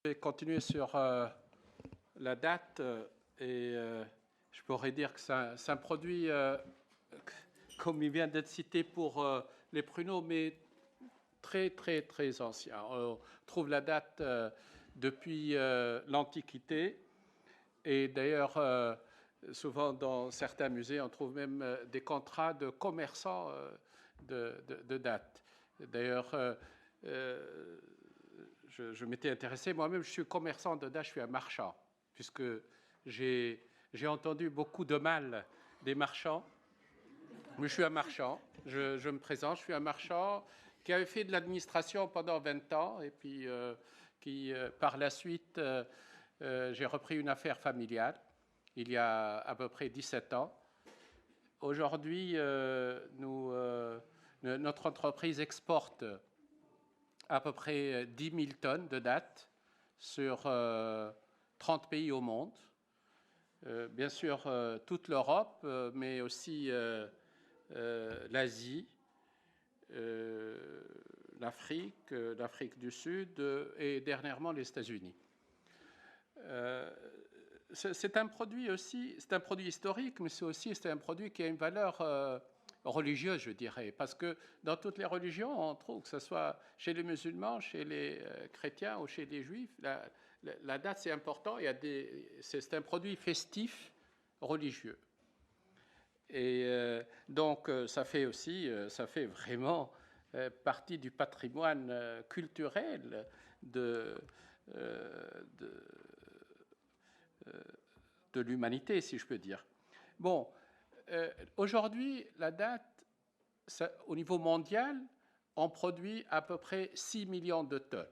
vais continuer sur la date et je pourrais dire que c'est un produit, comme il vient d'être cité pour les pruneaux, mais très, très, très ancien. On trouve la date depuis l'Antiquité et d'ailleurs, souvent dans certains musées, on trouve même des contrats de commerçants de date. D'ailleurs, je m'étais intéressé, moi-même je suis commerçant de date, je suis un marchand, puisque j'ai entendu beaucoup de mal des marchands. Mais je suis un marchand, je me présente, je suis un marchand qui avait fait de l'administration pendant 20 ans et puis qui, par la suite, j'ai repris une affaire familiale il y a à peu près 17 ans. Aujourd'hui, notre entreprise exporte à peu près 10 000 tonnes de dattes sur 30 pays au monde. Bien sûr, toute l'Europe, mais aussi l'Asie, l'Afrique du Sud et dernièrement les États-Unis. C'est un produit aussi, c'est un produit historique, mais c'est un produit qui a une valeur religieuse, je dirais, parce que dans toutes les religions, on trouve que ce soit chez les musulmans, chez les chrétiens ou chez les juifs, la date c'est important. C'est un produit festif religieux. Et donc ça fait vraiment partie du patrimoine culturel de l'humanité, si je peux dire. Bon, aujourd'hui, la date, au niveau mondial, on produit à peu près 6 millions de tonnes.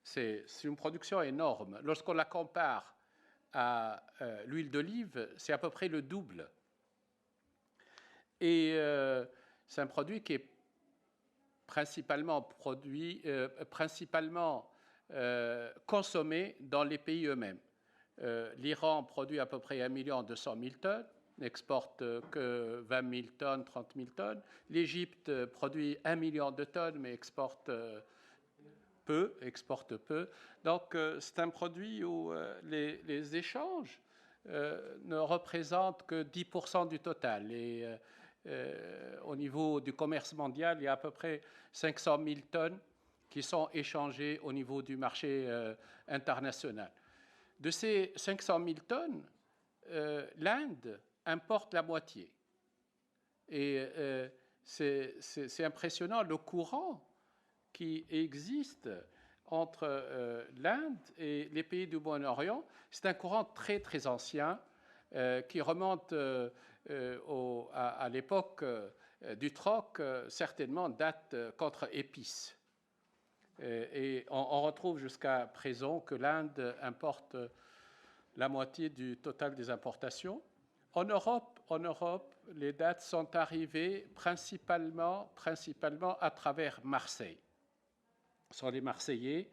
C'est une production énorme. Lorsqu'on la compare à l'huile d'olive, c'est à peu près le double. Et c'est un produit qui est principalement consommé dans les pays eux-mêmes. L'Iran produit à peu près 1 200 000 tonnes, n'exporte que 20 000 tonnes, 30 000 tonnes. L'Égypte produit 1 million de tonnes, mais exporte peu. Donc, c'est un produit où les échanges ne représentent que 10% du total. Et au niveau du commerce mondial, il y a à peu près 500 000 tonnes qui sont échangées au niveau du marché international. De ces 500 000 tonnes, l'Inde importe la moitié. Et c'est impressionnant le courant qui existe entre l'Inde et les pays du Moyen-Orient. C'est un courant très, très ancien qui remonte à l'époque du troc, certainement date contre épices. Et on retrouve jusqu'à présent que l'Inde importe la moitié du total des importations. En Europe, les dattes sont arrivées principalement à travers Marseille. Ce sont les Marseillais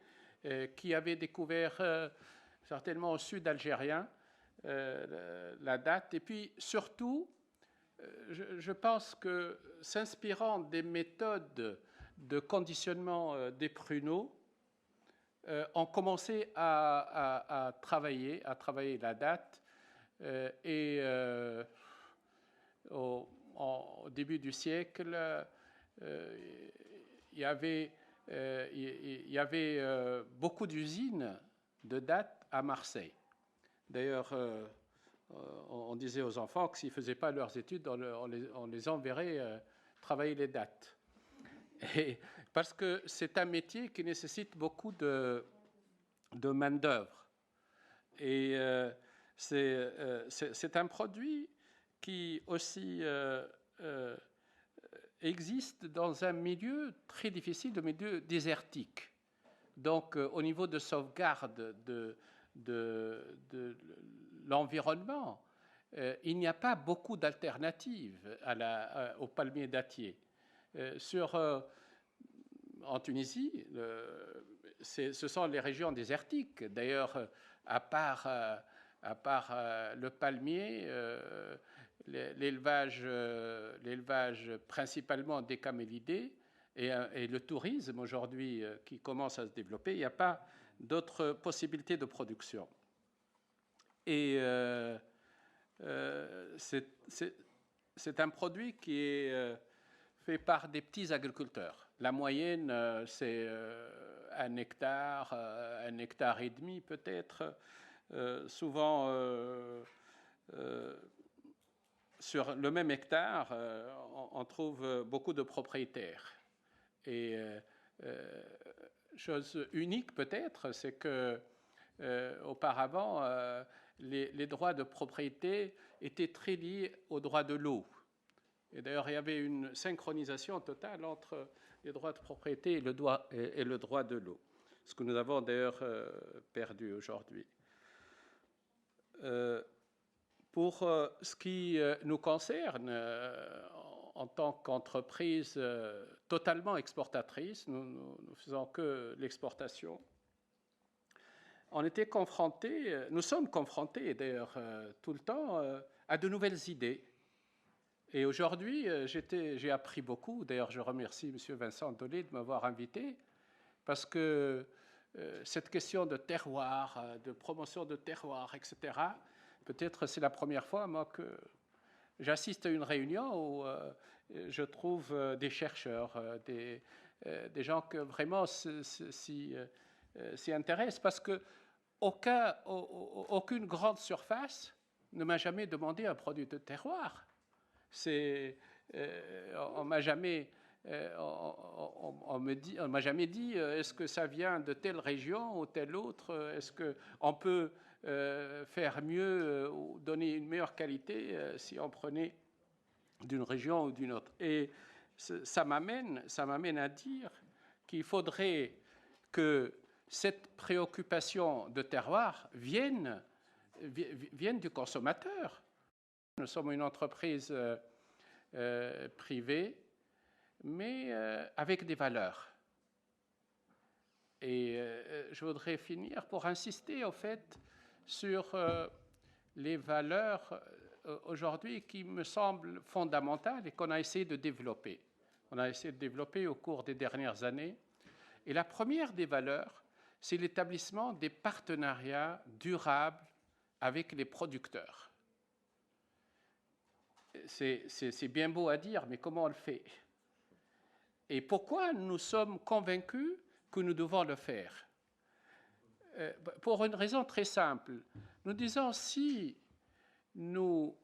qui avaient découvert, certainement au sud algérien, la date. Et puis surtout, je pense que s'inspirant des méthodes de conditionnement des pruneaux, ont commencé à travailler la date. Au début du siècle, il y avait beaucoup d'usines de date à Marseille. D'ailleurs, on disait aux enfants que s'ils ne faisaient pas leurs études, on les enverrait travailler les dattes. Et parce que c'est un métier qui nécessite beaucoup de main-d'œuvre. Et c'est un produit qui aussi existe dans un milieu très difficile, le milieu désertique. Donc, au niveau de sauvegarde de l'environnement, il n'y a pas beaucoup d'alternatives au palmier dattier. En Tunisie, ce sont les régions désertiques. D'ailleurs, à part le palmier, l'élevage principalement des camélidés et le tourisme aujourd'hui qui commence à se développer, il n'y a pas d'autres possibilités de production. Et c'est un produit qui est fait par des petits agriculteurs. La moyenne, c'est 1 hectare, 1 hectare et demi peut-être. Souvent, sur le même hectare, on trouve beaucoup de propriétaires. Et chose unique peut-être, c'est que auparavant, les droits de propriété étaient très liés aux droits de l'eau. Et d'ailleurs, il y avait une synchronisation totale entre les droits de propriété et le droit de l'eau, ce que nous avons d'ailleurs perdu aujourd'hui. Pour ce qui nous concerne, en tant qu'entreprise totalement exportatrice, nous ne faisons que l'exportation. Nous sommes confrontés d'ailleurs tout le temps à de nouvelles idées. Et aujourd'hui, j'ai appris beaucoup. D'ailleurs, je remercie M. Vincent Dolé de m'avoir invité, parce que cette question de terroir, de promotion de terroir, etc., peut-être c'est la première fois, moi, que j'assiste à une réunion où je trouve des chercheurs, des gens que vraiment s'y intéressent, parce que aucune grande surface ne m'a jamais demandé un produit de terroir. On m'a jamais dit est-ce que ça vient de telle région ou telle autre, est-ce qu'on peut faire mieux ou donner une meilleure qualité si on prenait d'une région ou d'une autre. Et ça m'amène à dire qu'il faudrait que cette préoccupation de terroir vienne du consommateur. Nous sommes une entreprise privée, mais avec des valeurs. Et je voudrais finir pour insister, au fait, sur les valeurs aujourd'hui qui me semblent fondamentales et qu'on a essayé de développer. On a essayé de développer au cours des dernières années. Et la première des valeurs, c'est l'établissement des partenariats durables avec les producteurs. C'est bien beau à dire, mais comment on le fait? Et pourquoi nous sommes convaincus que nous devons le faire? Pour une raison très simple. Nous disons, si nous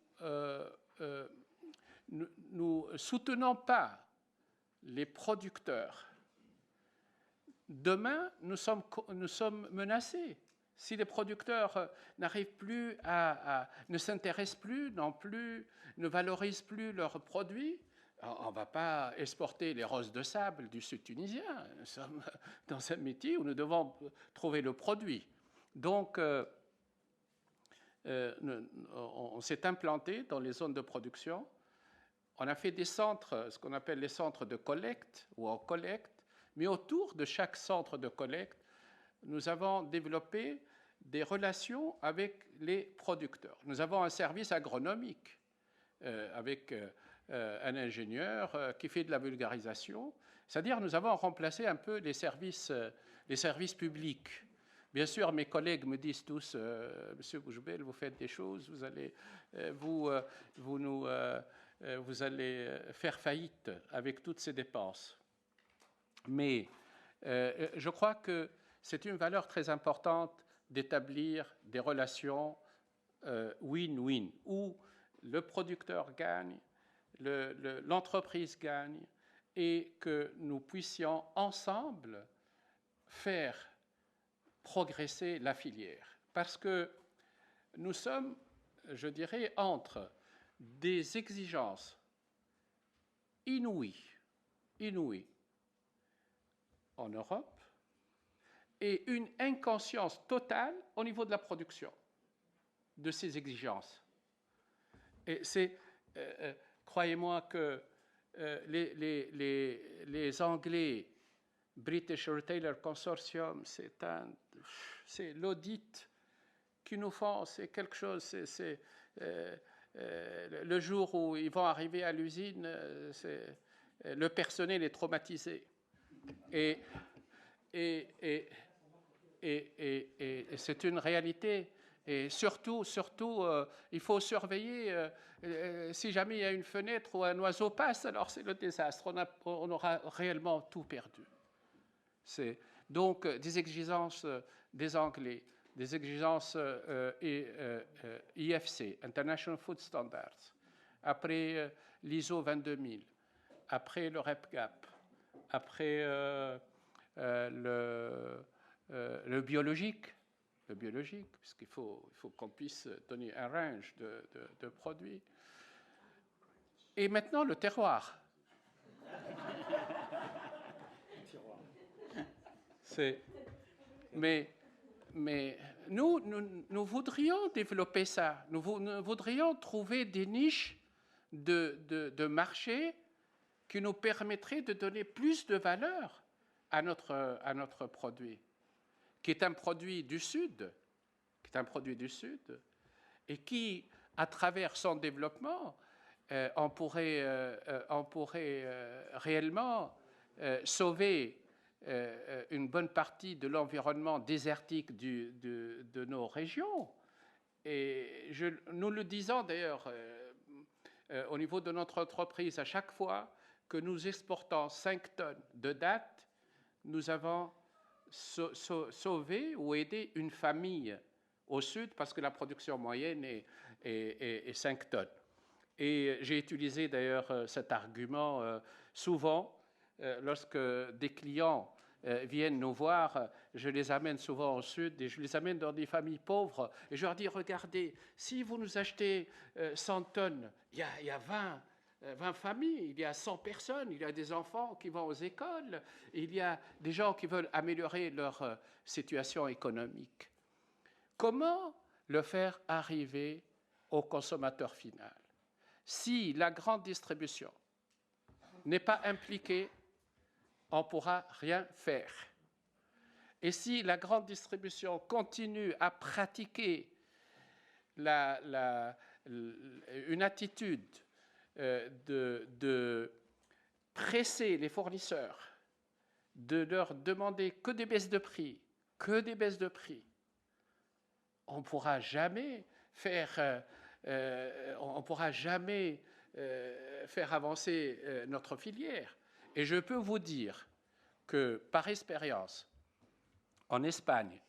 soutenons pas les producteurs, demain, nous sommes menacés. Si les producteurs n'arrivent plus ne s'intéressent plus non plus, ne valorisent plus leurs produits, on ne va pas exporter les roses de sable du sud tunisien. Nous sommes dans un métier où nous devons trouver le produit. Donc, on s'est implanté dans les zones de production. On a fait des centres, ce qu'on appelle les centres de collecte ou en collecte, mais autour de chaque centre de collecte, nous avons développé des relations avec les producteurs. Nous avons un service agronomique avec un ingénieur qui fait de la vulgarisation. C'est-à-dire nous avons remplacé un peu les services publics. Bien sûr, mes collègues me disent tous, Monsieur Boujbel, vous faites des choses, vous allez faire faillite avec toutes ces dépenses. Mais je crois que c'est une valeur très importante d'établir des relations win-win, où le producteur gagne, l'entreprise gagne, et que nous puissions ensemble faire progresser la filière. Parce que nous sommes, je dirais, entre des exigences inouïes en Europe et une inconscience totale au niveau de la production de ces exigences. Et c'est, croyez-moi que les Anglais, British Retailer Consortium, c'est l'audit qu'ils nous font, c'est quelque chose, le jour où ils vont arriver à l'usine, le personnel est traumatisé. Et et c'est une réalité. Et surtout, il faut surveiller, si jamais il y a une fenêtre où un oiseau passe, alors c'est le désastre, on aura réellement tout perdu. C'est donc des exigences des Anglais, des exigences IFC, International Food Standards, après l'ISO 22000, après le REPGAP, après le biologique, puisqu'il faut qu'on puisse donner un range de produits. Et maintenant, le terroir. Mais nous voudrions développer ça. Nous voudrions trouver des niches de marché qui nous permettraient de donner plus de valeur à notre produit, qui est un produit du Sud, et qui, à travers son développement, on pourrait réellement sauver une bonne partie de l'environnement désertique de nos régions. Et nous le disons d'ailleurs au niveau de notre entreprise, à chaque fois que nous exportons 5 tonnes de dattes, nous avons sauvé ou aidé une famille au sud parce que la production moyenne est 5 tonnes. Et j'ai utilisé d'ailleurs cet argument souvent lorsque des clients viennent nous voir, je les amène souvent au sud et je les amène dans des familles pauvres et je leur dis, regardez, si vous nous achetez 100 tonnes, il y a 20 familles, il y a 100 personnes, il y a des enfants qui vont aux écoles, il y a des gens qui veulent améliorer leur situation économique. Comment le faire arriver au consommateur final? Si la grande distribution n'est pas impliquée, on ne pourra rien faire. Et si la grande distribution continue à pratiquer une attitude de presser les fournisseurs, de leur demander que des baisses de prix, on ne pourra jamais faire avancer notre filière. Et je peux vous dire que, par expérience, en Espagne,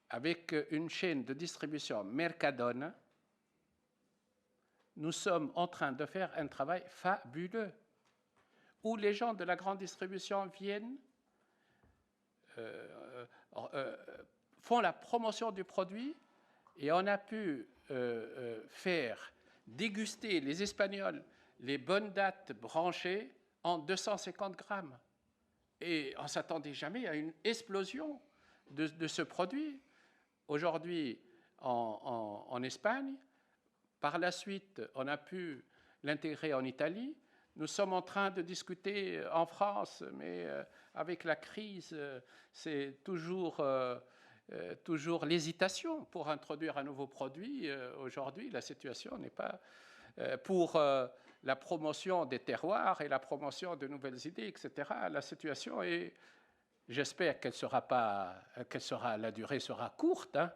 avec une chaîne de distribution Mercadona, nous sommes en train de faire un travail fabuleux, où les gens de la grande distribution viennent, font la promotion du produit, et on a pu faire déguster les Espagnols les bonnes dattes branchées en 250 grammes. Et on ne s'attendait jamais à une explosion de ce produit. Aujourd'hui, en Espagne, par la suite, on a pu l'intégrer en Italie. Nous sommes en train de discuter en France, mais avec la crise, c'est toujours l'hésitation pour introduire un nouveau produit. Aujourd'hui, la situation n'est pas pour la promotion des terroirs et la promotion de nouvelles idées, etc. La situation est, j'espère qu'elle la durée sera courte, hein,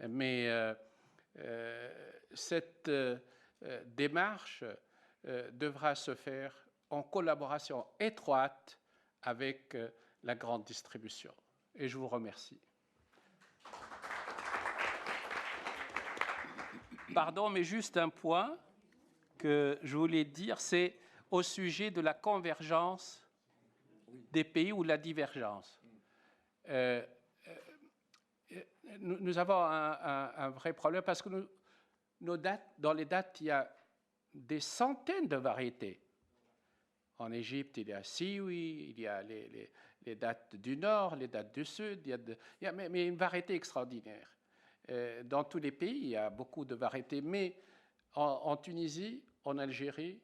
mais cette démarche devra se faire en collaboration étroite avec la grande distribution. Et je vous remercie. Pardon, mais juste un point que je voulais dire, c'est au sujet de la convergence des pays ou la divergence. Nous avons un vrai problème parce que dans les dates, il y a des centaines de variétés. En Égypte, il y a Siwi, il y a les dates du Nord, les dates du Sud, il y a une variété extraordinaire. Dans tous les pays, il y a beaucoup de variétés, mais en Tunisie, en Algérie,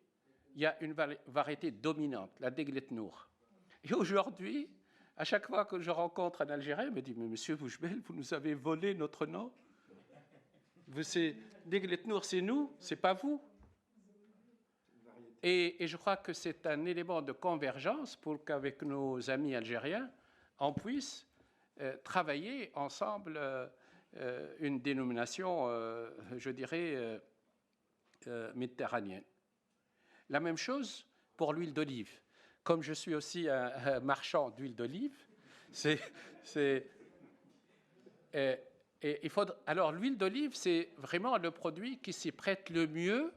il y a une variété dominante, la Deglet Nour. Et aujourd'hui, à chaque fois que je rencontre un Algérien, il me dit « Mais monsieur Boujbel, vous nous avez volé notre nom. Deglet Nour, c'est nous, c'est pas vous. » Et je crois que c'est un élément de convergence pour qu'avec nos amis algériens, on puisse travailler ensemble une dénomination, je dirais, méditerranéenne. La même chose pour l'huile d'olive. Comme je suis aussi un marchand d'huile d'olive, alors l'huile d'olive, c'est vraiment le produit qui s'y prête le mieux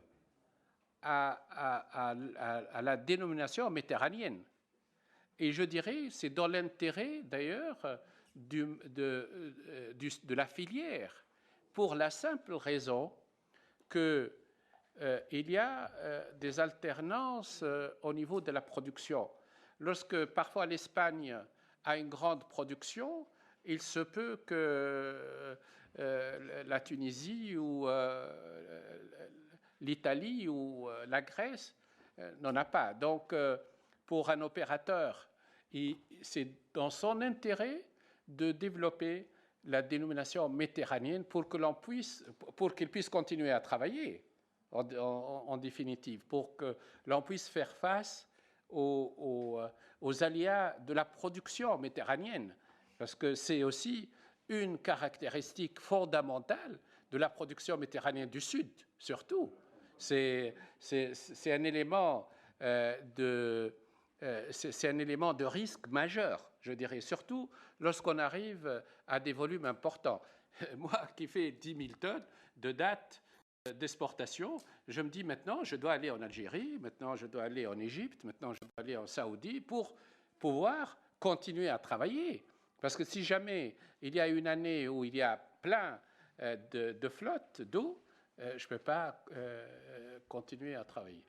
à la dénomination méditerranéenne. Et je dirais, c'est dans l'intérêt d'ailleurs de la filière, pour la simple raison qu'il y a des alternances au niveau de la production. Lorsque parfois l'Espagne a une grande production, il se peut que la Tunisie ou l'Italie ou la Grèce n'en a pas. Donc, pour un opérateur, c'est dans son intérêt de développer la dénomination méditerranéenne pour qu'il puisse continuer à travailler, en définitive, pour que l'on puisse faire face aux aléas de la production méditerranéenne, parce que c'est aussi une caractéristique fondamentale de la production méditerranéenne du Sud, surtout. C'est un élément c'est un élément de risque majeur, je dirais, surtout lorsqu'on arrive à des volumes importants. Moi qui fais 10 000 tonnes de date d'exportation, je me dis maintenant, je dois aller en Algérie, maintenant je dois aller en Égypte, maintenant je dois aller en Saoudie pour pouvoir continuer à travailler. Parce que si jamais il y a une année où il y a plein de flottes d'eau, je ne peux pas continuer à travailler.